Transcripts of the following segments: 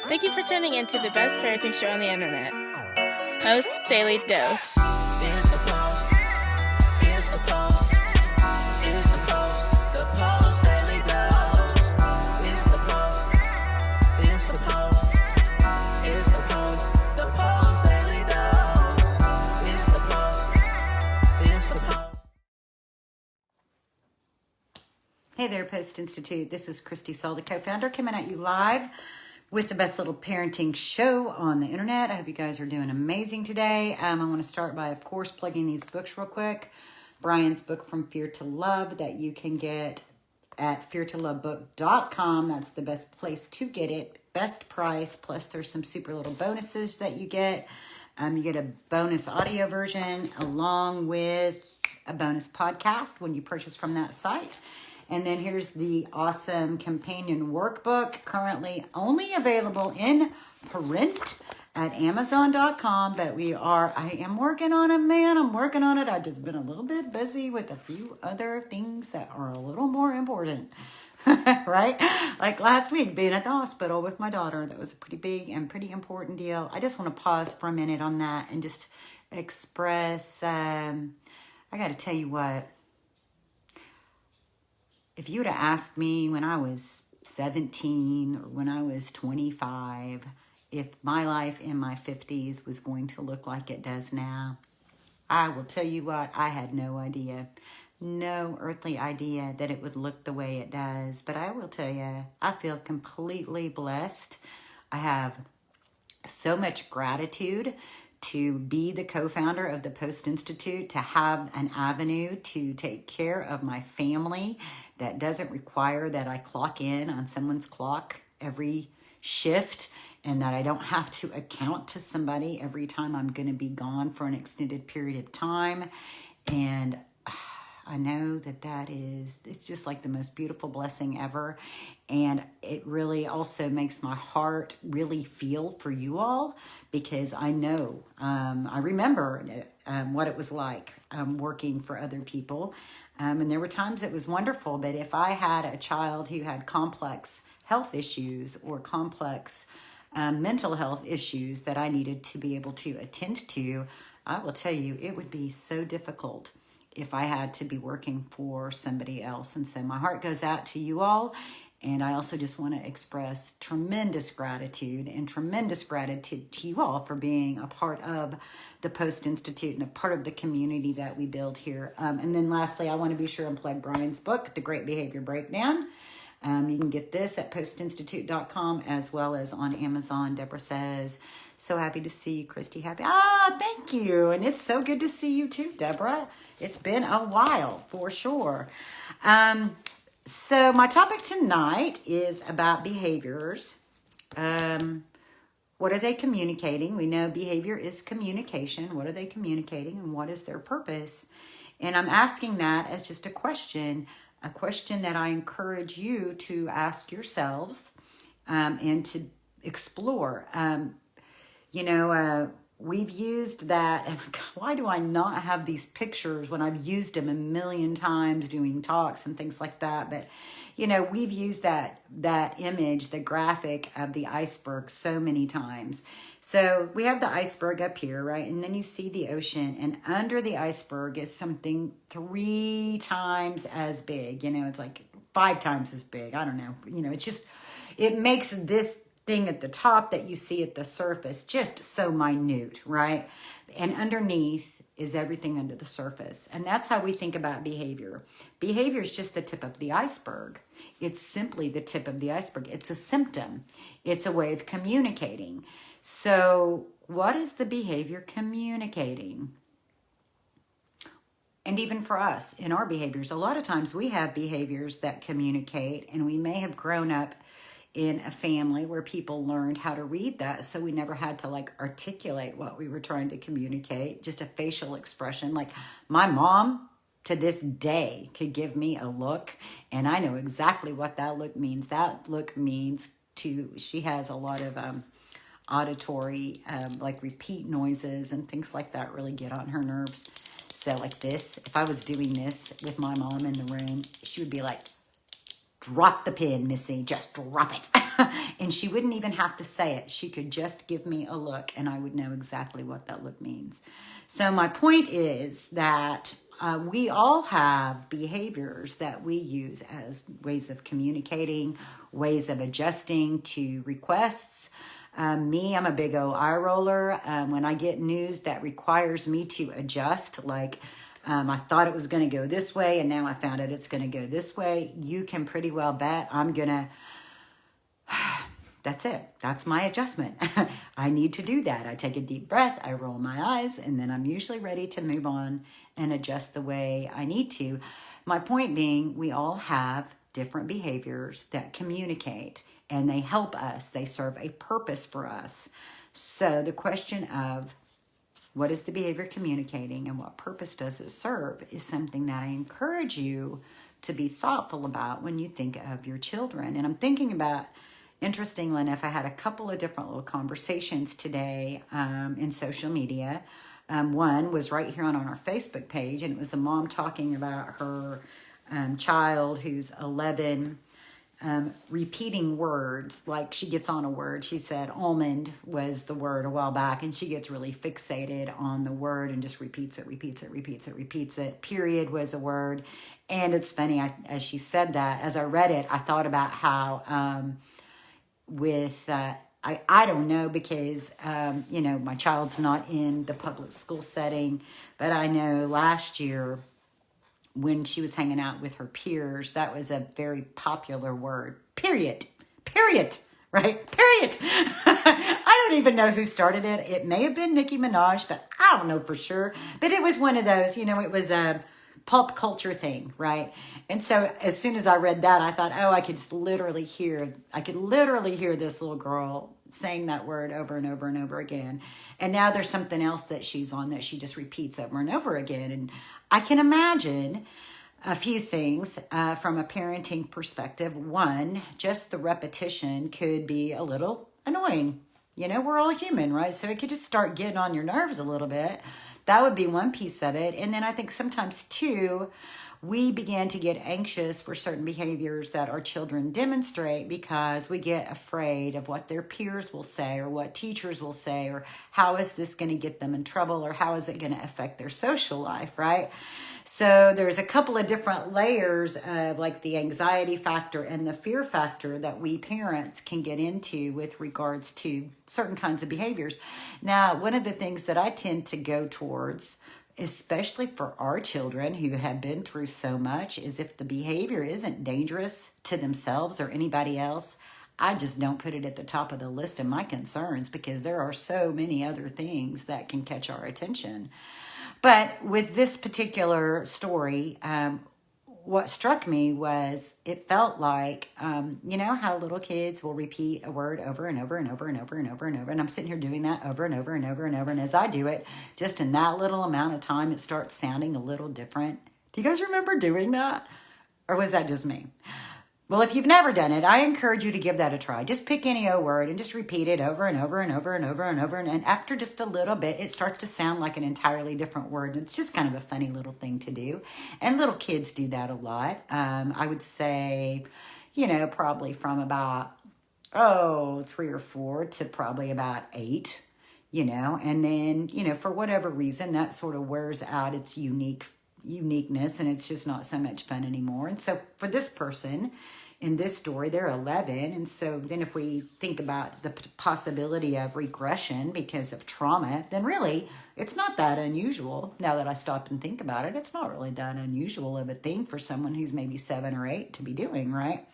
Thank you for tuning in to the best parenting show on the internet, Post Daily Dose. It's the Post. It's the Post. It's the Post. The Post Daily Dose. It's the Post. It's the Post. It's the Post. The Post Daily Dose. It's the Post. It's the Post. Hey there, Post+Institute. This is Kristi, Saul, the co-founder, coming at you live with the best little parenting show on the internet. I hope you guys are doing amazing today. I want to start by, of course, plugging these books real quick. Brian's book, From Fear to Love, that you can get at feartolovebook.com. That's the best place to get it. Best price, plus there's some super little bonuses that you get. You get a bonus audio version along with a bonus podcast when you purchase from that site. And then here's the awesome companion workbook, currently only available in print at Amazon.com. But I am working on it, man. I'm working on it. I've just been a little bit busy with a few other things that are a little more important, right? Like last week, being at the hospital with my daughter. That was a pretty big and pretty important deal. I just want to pause for a minute on that and just express, I got to tell you what. If you would have asked me when I was 17 or when I was 25, if my life in my 50s was going to look like it does now, I will tell you what, I had no idea. No earthly idea that it would look the way it does. But I will tell you, I feel completely blessed. I have so much gratitude to be the co-founder of the Post+Institute, to have an avenue to take care of my family that doesn't require that I clock in on someone's clock every shift, and that I don't have to account to somebody every time I'm going to be gone for an extended period of time. And I know it's just like the most beautiful blessing ever. And it really also makes my heart really feel for you all, because I know, I remember what it was like working for other people. And there were times it was wonderful, but if I had a child who had complex health issues or complex mental health issues that I needed to be able to attend to, I will tell you, it would be so difficult if I had to be working for somebody else. And so my heart goes out to you all. And I also just want to express tremendous gratitude to you all for being a part of the Post+Institute and a part of the community that we build here. And then lastly, I want to be sure and plug Brian's book, The Great Behavior Breakdown. You can get this at postinstitute.com as well as on Amazon. Deborah says, so happy to see you, Kristi. Happy. Thank you. And it's so good to see you too, Deborah. It's been a while for sure. So my topic tonight is about behaviors. What are they communicating? We know behavior is communication. What are they communicating and what is their purpose? And I'm asking that as just a question that I encourage you to ask yourselves and to explore. We've used that, and why do I not have these pictures when I've used them a million times doing talks and things like that? But, we've used that image, the graphic of the iceberg so many times. So we have the iceberg up here, right? And then you see the ocean, and under the iceberg is something 3 times as big. It's like 5 times as big. I don't know. It makes this thing at the top that you see at the surface just so minute, right? And underneath is everything under the surface. And that's how we think about behavior. Behavior is just the tip of the iceberg. It's simply the tip of the iceberg. It's a symptom. It's a way of communicating. So what is the behavior communicating? And even for us, in our behaviors, a lot of times we have behaviors that communicate, and we may have grown up in a family where people learned how to read that, so we never had to articulate what we were trying to communicate, just a facial expression. Like my mom to this day could give me a look, and I know exactly what that look means. That look means she has a lot of auditory repeat noises and things like that really get on her nerves. So like this, if I was doing this with my mom in the room, she would be like, drop the pen, Missy, just drop it. And she wouldn't even have to say it. She could just give me a look and I would know exactly what that look means. So my point is that we all have behaviors that we use as ways of communicating, ways of adjusting to requests. I'm a big old eye roller. When I get news that requires me to adjust, like I thought it was going to go this way and now I found out it's going to go this way, you can pretty well bet I'm going to, that's it. That's my adjustment. I need to do that. I take a deep breath, I roll my eyes, and then I'm usually ready to move on and adjust the way I need to. My point being, we all have different behaviors that communicate and they help us. They serve a purpose for us. So the question of what is the behavior communicating and what purpose does it serve is something that I encourage you to be thoughtful about when you think of your children. And I'm thinking about, interestingly enough, I had a couple of different little conversations today in social media. One was right here on our Facebook page, and it was a mom talking about her child who's 11, repeating words. Like she gets on a word. She said almond was the word a while back, and she gets really fixated on the word and just repeats it. Period was a word. And it's funny, as she said that, as I read it, I thought about how I don't know because, my child's not in the public school setting, but I know last year when she was hanging out with her peers, that was a very popular word. Period, right? Period. I don't even know who started it. It may have been Nicki Minaj, but I don't know for sure. But it was one of those, it was a pop culture thing, right? And so as soon as I read that, I thought, I could literally hear this little girl saying that word over and over and over again. And now there's something else that she's on that she just repeats over and over again. And I can imagine a few things from a parenting perspective. One, just the repetition could be a little annoying. We're all human, right? So it could just start getting on your nerves a little bit. That would be one piece of it. And then I think sometimes too, we begin to get anxious for certain behaviors that our children demonstrate because we get afraid of what their peers will say or what teachers will say or how is this going to get them in trouble or how is it going to affect their social life, right? So there's a couple of different layers of like the anxiety factor and the fear factor that we parents can get into with regards to certain kinds of behaviors. Now, one of the things that I tend to go towards, especially for our children who have been through so much, is if the behavior isn't dangerous to themselves or anybody else, I just don't put it at the top of the list of my concerns because there are so many other things that can catch our attention. But with this particular story, what struck me was it felt like, how little kids will repeat a word over and over and over and over and over and over. And I'm sitting here doing that over and over and over and over. And as I do it, just in that little amount of time, it starts sounding a little different. Do you guys remember doing that? Or was that just me? Well, if you've never done it, I encourage you to give that a try. Just pick any old word and just repeat it over and over and over and over and over. And after just a little bit, it starts to sound like an entirely different word. And it's just kind of a funny little thing to do. And little kids do that a lot. I would say, probably from about, 3 or 4 to probably about 8, And then, for whatever reason, that sort of wears out its uniqueness and it's just not so much fun anymore. And so for this person in this story, they're 11. And so then if we think about the possibility of regression because of trauma, then really it's not that unusual. Now that I stopped and think about it, it's not really that unusual of a thing for someone who's maybe 7 or 8 to be doing, right?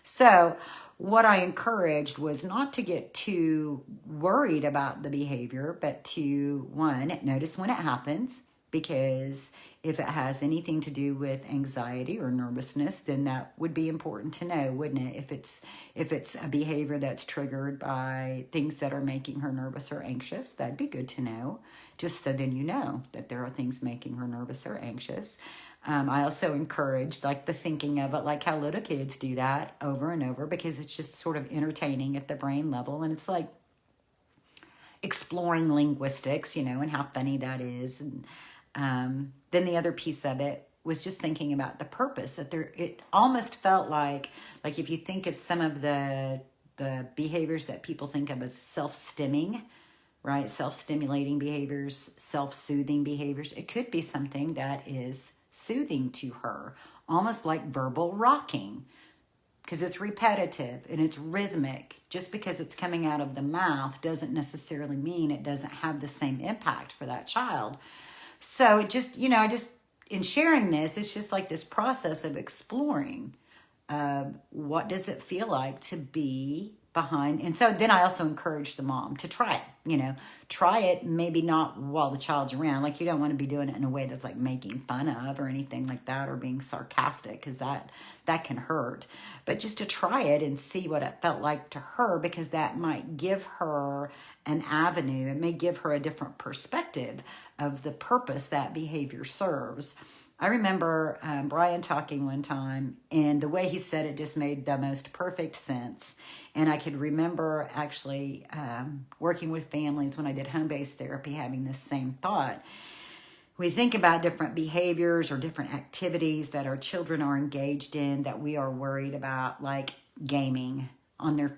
So what I encouraged was not to get too worried about the behavior, but to, one, notice when it happens. Because if it has anything to do with anxiety or nervousness, then that would be important to know, wouldn't it? If it's a behavior that's triggered by things that are making her nervous or anxious, that'd be good to know, just so then you know that there are things making her nervous or anxious. I also encourage the thinking of it, like how little kids do that over and over, because it's just sort of entertaining at the brain level. And it's like exploring linguistics, and how funny that is. And then the other piece of it was just thinking about the purpose that there, it almost felt like if you think of some of the behaviors that people think of as self-stimming, right? Self-stimulating behaviors, self-soothing behaviors. It could be something that is soothing to her, almost like verbal rocking, because it's repetitive and it's rhythmic. Just because it's coming out of the mouth doesn't necessarily mean it doesn't have the same impact for that child. So it just, in sharing this, it's just like this process of exploring what does it feel like to be behind. And so then I also encourage the mom to try it, try it, maybe not while the child's around. Like, you don't want to be doing it in a way that's like making fun of or anything like that, or being sarcastic, because that can hurt. But just to try it and see what it felt like to her, because that might give her an avenue. It may give her a different perspective of the purpose that behavior serves. I remember Brian talking one time, and the way he said it just made the most perfect sense. And I could remember actually working with families when I did home-based therapy, having this same thought. We think about different behaviors or different activities that our children are engaged in that we are worried about, like gaming,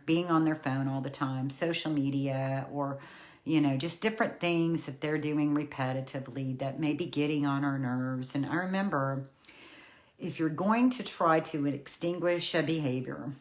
being on their phone all the time, social media, or just different things that they're doing repetitively that may be getting on our nerves. And I remember, if you're going to try to extinguish a behavior,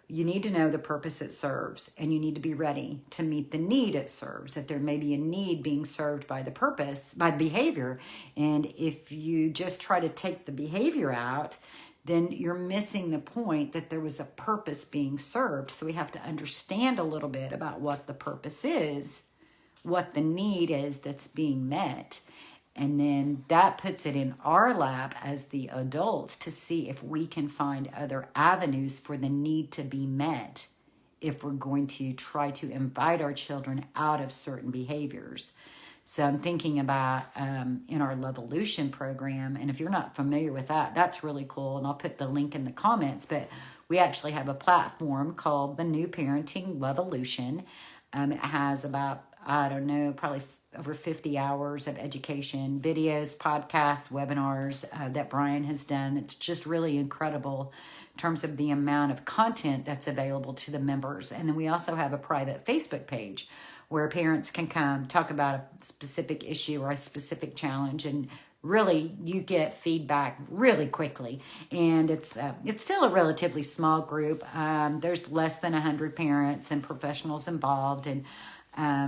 you need to know the purpose it serves, and you need to be ready to meet the need it serves. If there may be a need being served by the behavior, and if you just try to take the behavior out, then you're missing the point that there was a purpose being served. So we have to understand a little bit about what the purpose is, what the need is that's being met. And then that puts it in our lap as the adults to see if we can find other avenues for the need to be met, if we're going to try to invite our children out of certain behaviors. So I'm thinking about in our Levolution program, and if you're not familiar with that, that's really cool, and I'll put the link in the comments, but we actually have a platform called the New Parenting Levolution. It has about, probably over 50 hours of education, videos, podcasts, webinars that Brian has done. It's just really incredible in terms of the amount of content that's available to the members. And then we also have a private Facebook page where parents can come talk about a specific issue or a specific challenge, and really you get feedback really quickly. And it's still a relatively small group. There's less than 100 parents and professionals involved, and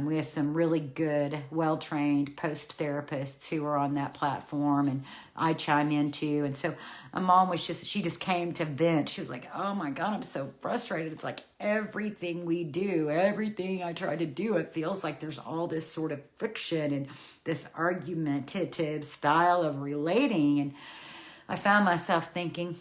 we have some really good, well-trained post therapists who are on that platform, and I chime in too. And so a mom she just came to vent. She was like, oh my God, I'm so frustrated. It's like everything we do, everything I try to do, it feels like there's all this sort of friction and this argumentative style of relating. And I found myself thinking,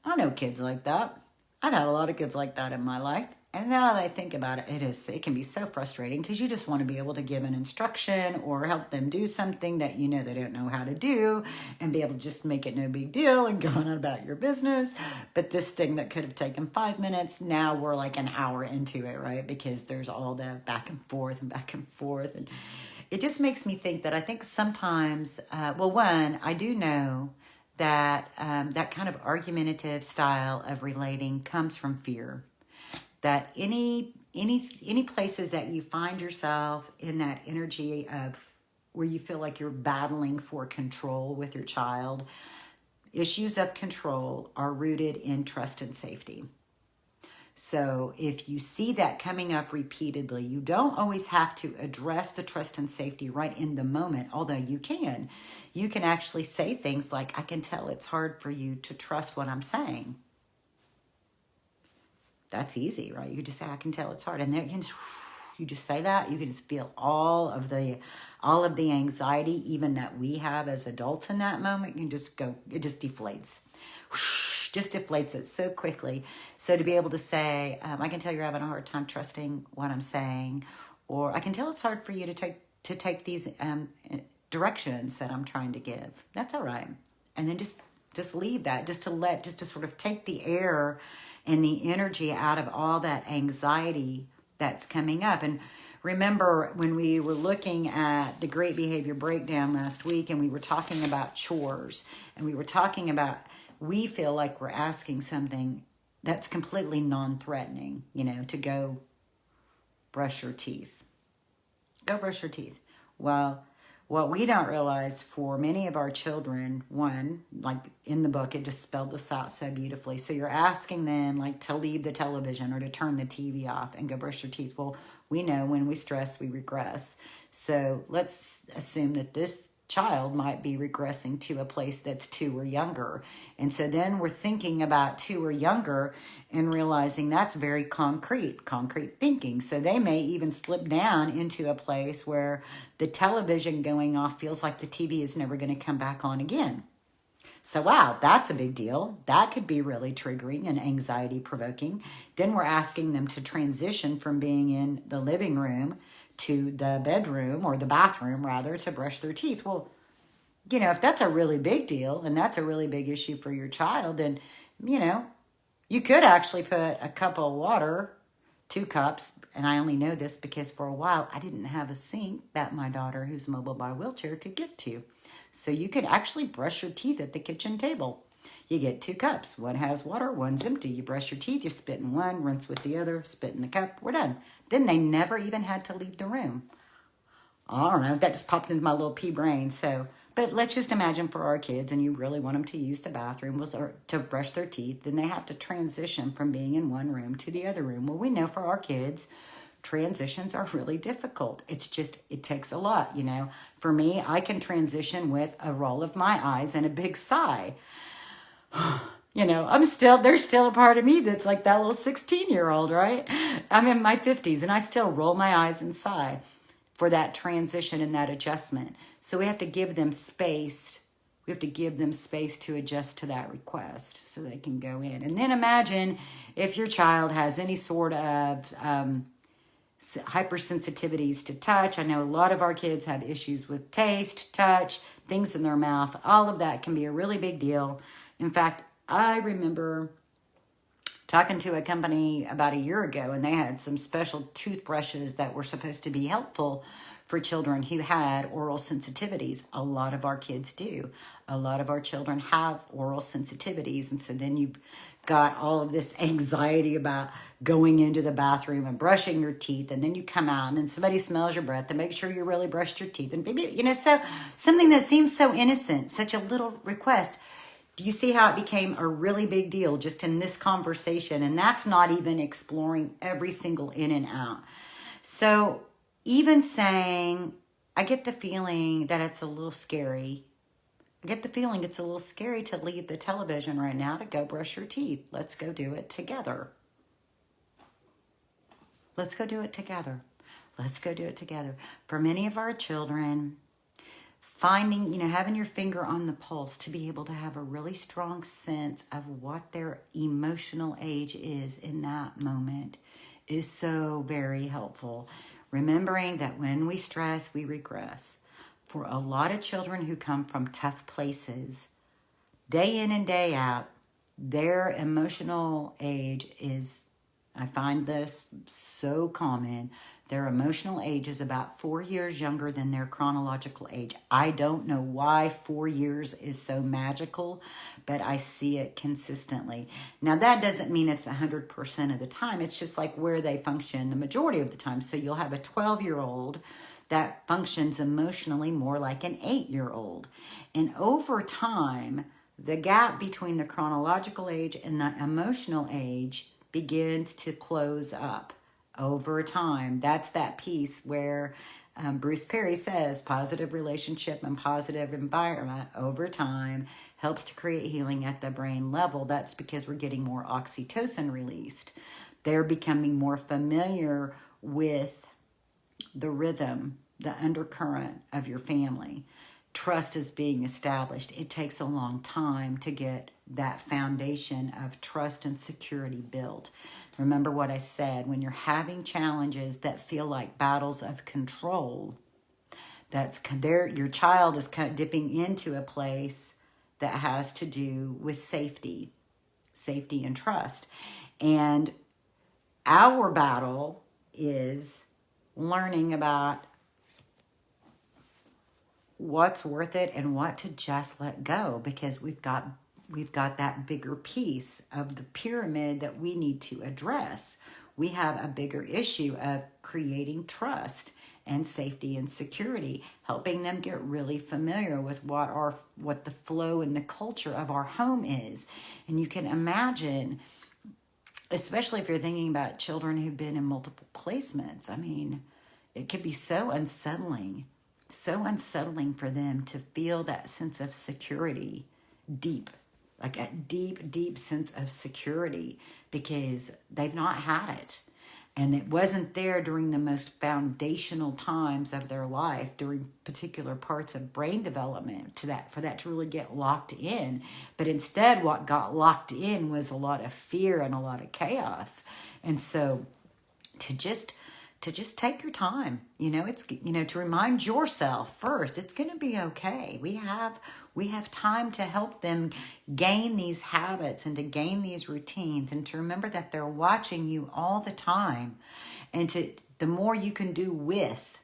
I know kids like that. I've had a lot of kids like that in my life. And now that I think about it, it can be so frustrating, because you just want to be able to give an instruction or help them do something that they don't know how to do, and be able to just make it no big deal and go on about your business. But this thing that could have taken 5 minutes, now we're like an hour into it, right? Because there's all the back and forth. And it just makes me think that I think sometimes, I do know that that kind of argumentative style of relating comes from fear. That any places that you find yourself in that energy of where you feel like you're battling for control with your child, issues of control are rooted in trust and safety. So if you see that coming up repeatedly, you don't always have to address the trust and safety right in the moment, although you can. You can actually say things like, I can tell it's hard for you to trust what I'm saying. That's easy, right? You could just say, I can tell it's hard. And then you just say that, you can just feel all of the anxiety, even that we have as adults in that moment. You can just go, it just deflates. Just deflates it so quickly. So to be able to say, I can tell you're having a hard time trusting what I'm saying, or I can tell it's hard for you to take these directions that I'm trying to give. That's all right. And then just leave that, just to sort of take the air and the energy out of all that anxiety that's coming up. And remember when we were looking at the Great Behavior Breakdown last week, and we were talking about chores, and we were talking about, we feel like we're asking something that's completely non-threatening, you know, to go brush your teeth. Go brush your teeth. Well, what we don't realize for many of our children, one, like in the book, it just spelled this out so beautifully. So you're asking them like to leave the television or to turn the TV off and go brush your teeth. Well, we know when we stress, we regress. So let's assume that this child might be regressing to a place that's 2 or younger. And so then we're thinking about 2 or younger and realizing that's very concrete thinking. So they may even slip down into a place where the television going off feels like the TV is never going to come back on again. So wow, that's a big deal. That could be really triggering and anxiety provoking. Then we're asking them to transition from being in the living room to the bedroom, or the bathroom rather, to brush their teeth. Well, you know, if that's a really big deal and that's a really big issue for your child, then, you know, you could actually put a cup of water, 2 cups, and I only know this because for a while I didn't have a sink that my daughter, who's mobile by wheelchair, could get to. So you could actually brush your teeth at the kitchen table. You get 2 cups. One has water, one's empty. You brush your teeth, you spit in one, rinse with the other, spit in the cup, we're done. Then they never even had to leave the room. I don't know, that just popped into my little pea brain. So, but let's just imagine for our kids, and you really want them to use the bathroom or to brush their teeth, then they have to transition from being in one room to the other room. Well, we know for our kids, transitions are really difficult. It's just, it takes a lot, you know. For me, I can transition with a roll of my eyes and a big sigh. You know, there's still a part of me that's like that little 16-year-old, right? I'm in my 50s and I still roll my eyes and sigh for that transition and that adjustment. So we have to give them space. We have to give them space to adjust to that request so they can go in. And then imagine if your child has any sort of hypersensitivities to touch. I know a lot of our kids have issues with taste, touch, things in their mouth. All of that can be a really big deal. In fact, I remember talking to a company about a year ago, and they had some special toothbrushes that were supposed to be helpful for children who had oral sensitivities. A lot of our kids do. A lot of our children have oral sensitivities, and so then you've got all of this anxiety about going into the bathroom and brushing your teeth, and then you come out and then somebody smells your breath to make sure you really brushed your teeth. And maybe, you know, so something that seems so innocent, such a little request. Do you see how it became a really big deal just in this conversation? And that's not even exploring every single in and out. So even saying, I get the feeling that it's a little scary. I get the feeling it's a little scary to leave the television right now to go brush your teeth. Let's go do it together. Let's go do it together. Let's go do it together. For many of our children, finding, you know, having your finger on the pulse to be able to have a really strong sense of what their emotional age is in that moment is so very helpful. Remembering that when we stress, we regress. For a lot of children who come from tough places, day in and day out, their emotional age is, I find this so common, their emotional age is about 4 years younger than their chronological age. I don't know why 4 years is so magical, but I see it consistently. Now, that doesn't mean it's 100% of the time. It's just like where they function the majority of the time. So you'll have a 12-year-old that functions emotionally more like an 8-year-old. And over time, the gap between the chronological age and the emotional age begins to close up. Over time, that's that piece where Bruce Perry says positive relationship and positive environment over time helps to create healing at the brain level. That's because we're getting more oxytocin released. They're becoming more familiar with the rhythm, the undercurrent of your family. Trust is being established. It takes a long time to get that foundation of trust and security built. Remember what I said, when you're having challenges that feel like battles of control, that's there, your child is kind of dipping into a place that has to do with safety and trust. And our battle is learning about what's worth it and what to just let go, because we've got that bigger piece of the pyramid that we need to address. We have a bigger issue of creating trust and safety and security, helping them get really familiar with what the flow and the culture of our home is. And you can imagine, especially if you're thinking about children who've been in multiple placements, I mean, it could be so unsettling for them to feel that sense of security deep, like a deep, deep sense of security, because they've not had it. And it wasn't there during the most foundational times of their life, during particular parts of brain development, for that to really get locked in. But instead, what got locked in was a lot of fear and a lot of chaos. And so to just take your time, it's, to remind yourself first, it's going to be okay. We have time to help them gain these habits and to gain these routines, and to remember that they're watching you all the time. And the more you can do with,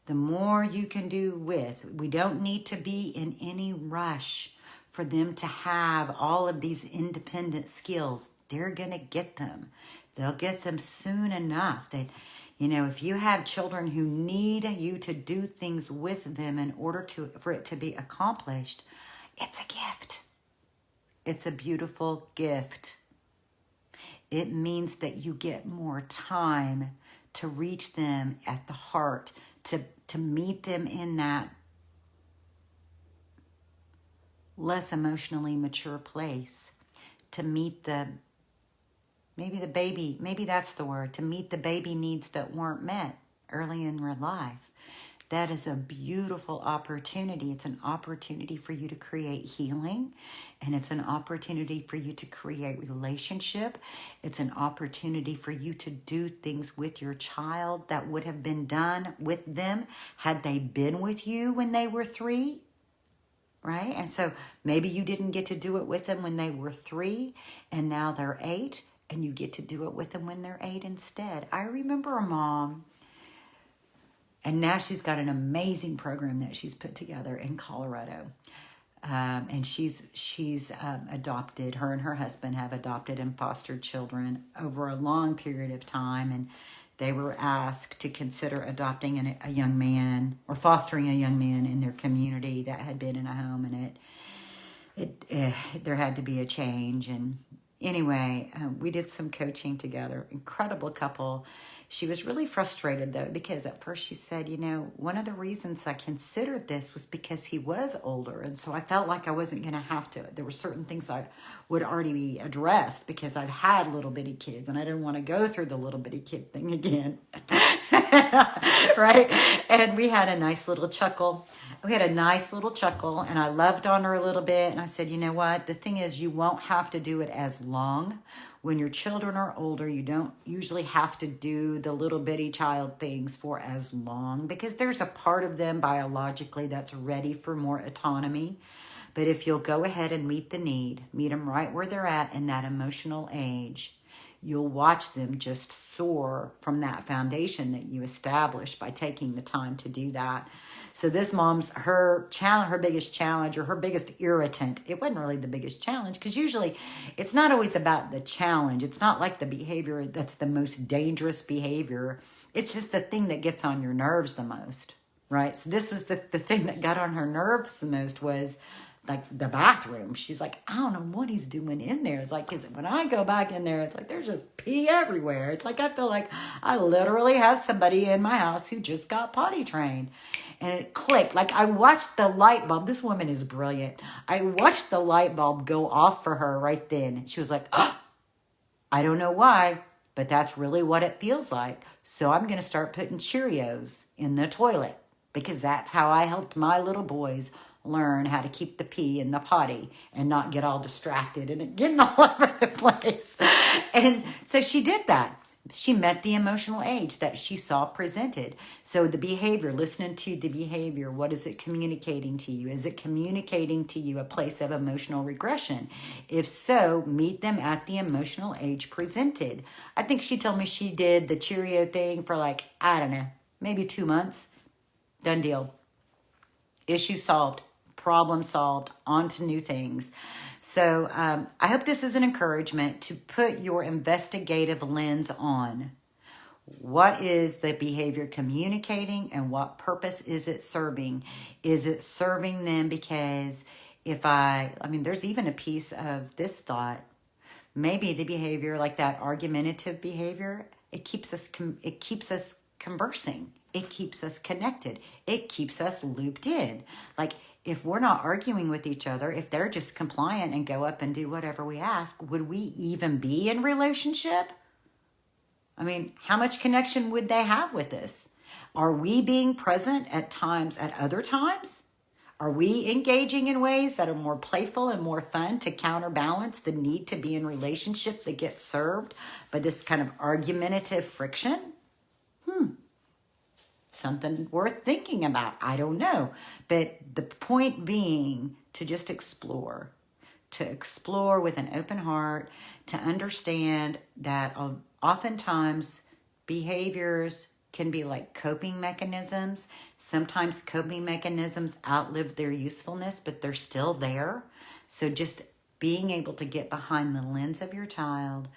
we don't need to be in any rush for them to have all of these independent skills. They're going to get them. They'll get them soon enough. That, if you have children who need you to do things with them in order for it to be accomplished, it's a gift. It's a beautiful gift. It means that you get more time to reach them at the heart, to meet them in that less emotionally mature place, to meet to meet the baby needs that weren't met early in your life. That is a beautiful opportunity. It's an opportunity for you to create healing, and it's an opportunity for you to create relationship. It's an opportunity for you to do things with your child that would have been done with them had they been with you when they were 3, right? And so maybe you didn't get to do it with them when they were 3, and now they're 8, and you get to do it with them when they're 8 instead. I remember a mom, and now she's got an amazing program that she's put together in Colorado. And she's adopted, her and her husband have adopted and fostered children over a long period of time. And they were asked to consider adopting a young man, or fostering a young man in their community that had been in a home. And there had to be a change. And anyway, we did some coaching together. Incredible couple. She was really frustrated, though, because at first she said, one of the reasons I considered this was because he was older. And so I felt like I wasn't going to have to. There were certain things I would already be addressed because I've had little bitty kids, and I didn't want to go through the little bitty kid thing again. Right? And we had a nice little chuckle. And I loved on her a little bit. And I said, you know what? The thing is, you won't have to do it as long. When your children are older, you don't usually have to do the little bitty child things for as long, because there's a part of them biologically that's ready for more autonomy. But if you'll go ahead and meet the need, meet them right where they're at in that emotional age, you'll watch them just soar from that foundation that you established by taking the time to do that. So this mom's, her biggest challenge, or her biggest irritant, it wasn't really the biggest challenge, because usually it's not always about the challenge. It's not like the behavior that's the most dangerous behavior. It's just the thing that gets on your nerves the most, right? So this was the thing that got on her nerves the most, was like the bathroom. She's like, I don't know what he's doing in there. It's like, when I go back in there, it's like there's just pee everywhere. It's like I feel like I literally have somebody in my house who just got potty trained. And it clicked. Like, I watched the light bulb. This woman is brilliant. I watched the light bulb go off for her right then. She was like, I don't know why, but that's really what it feels like. So I'm going to start putting Cheerios in the toilet, because that's how I helped my little boys learn how to keep the pee in the potty and not get all distracted and it getting all over the place. And so she did that. She met the emotional age that she saw presented. So the behavior, listening to the behavior, what is it communicating to you? Is it communicating to you a place of emotional regression? If so, meet them at the emotional age presented. I think she told me she did the Cheerio thing for like, I don't know, maybe 2 months, done deal. Issue solved, problem solved, on to new things. So I hope this is an encouragement to put your investigative lens on. What is the behavior communicating and what purpose is it serving? Is it serving them because there's even a piece of this thought. Maybe the behavior, like that argumentative behavior, it keeps us conversing. It keeps us connected. It keeps us looped in. Like if we're not arguing with each other, if they're just compliant and go up and do whatever we ask, would we even be in relationship? I mean, how much connection would they have with us? Are we being present at other times? Are we engaging in ways that are more playful and more fun to counterbalance the need to be in relationships that get served by this kind of argumentative friction? Something worth thinking about. I don't know. But the point being to just explore with an open heart, to understand that oftentimes behaviors can be like coping mechanisms. Sometimes coping mechanisms outlive their usefulness, but they're still there. So just being able to get behind the lens of your child,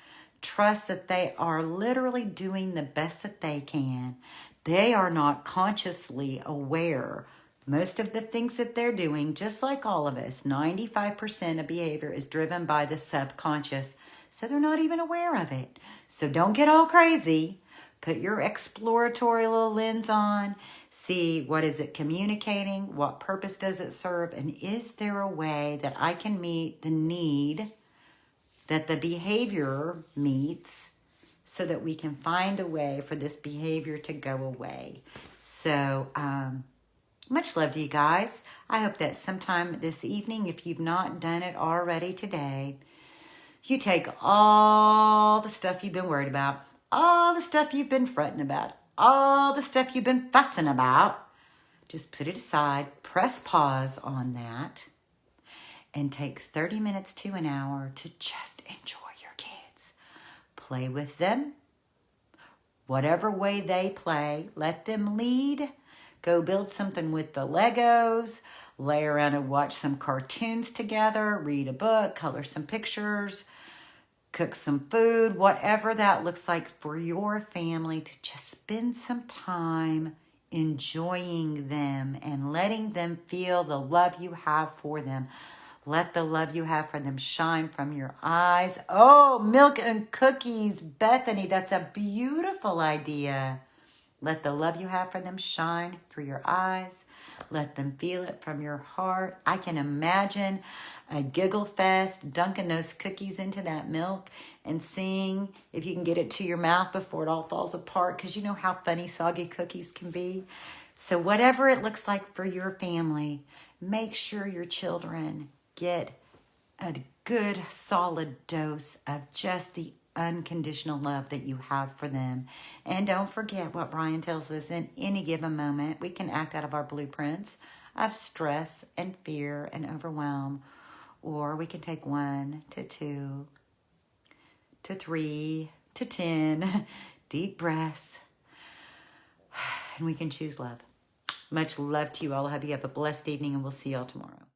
trust that they are literally doing the best that they can. They are not consciously aware. Most of the things that they're doing, just like all of us, 95% of behavior is driven by the subconscious. So they're not even aware of it. So don't get all crazy. Put your exploratory little lens on. See, what is it communicating? What purpose does it serve? And is there a way that I can meet the need that the behavior meets so that we can find a way for this behavior to go away? So, much love to you guys. I hope that sometime this evening, if you've not done it already today, you take all the stuff you've been worried about, all the stuff you've been fretting about, all the stuff you've been fussing about, just put it aside, press pause on that, and take 30 minutes to an hour to just enjoy your kids. Play with them. Whatever way they play, let them lead. Go build something with the Legos, lay around and watch some cartoons together, read a book, color some pictures, cook some food, whatever that looks like for your family, to just spend some time enjoying them and letting them feel the love you have for them. Let the love you have for them shine from your eyes. Oh, milk and cookies, Bethany, that's a beautiful idea. Let the love you have for them shine through your eyes. Let them feel it from your heart. I can imagine a giggle fest, dunking those cookies into that milk and seeing if you can get it to your mouth before it all falls apart, because you know how funny soggy cookies can be. So whatever it looks like for your family, make sure your children get a good solid dose of just the unconditional love that you have for them. And don't forget what Brian tells us: in any given moment, we can act out of our blueprints of stress and fear and overwhelm, or we can take 1 to 2 to 3 to 10 deep breaths, and we can choose love. Much love to you all. I hope you have a blessed evening, and we'll see y'all tomorrow.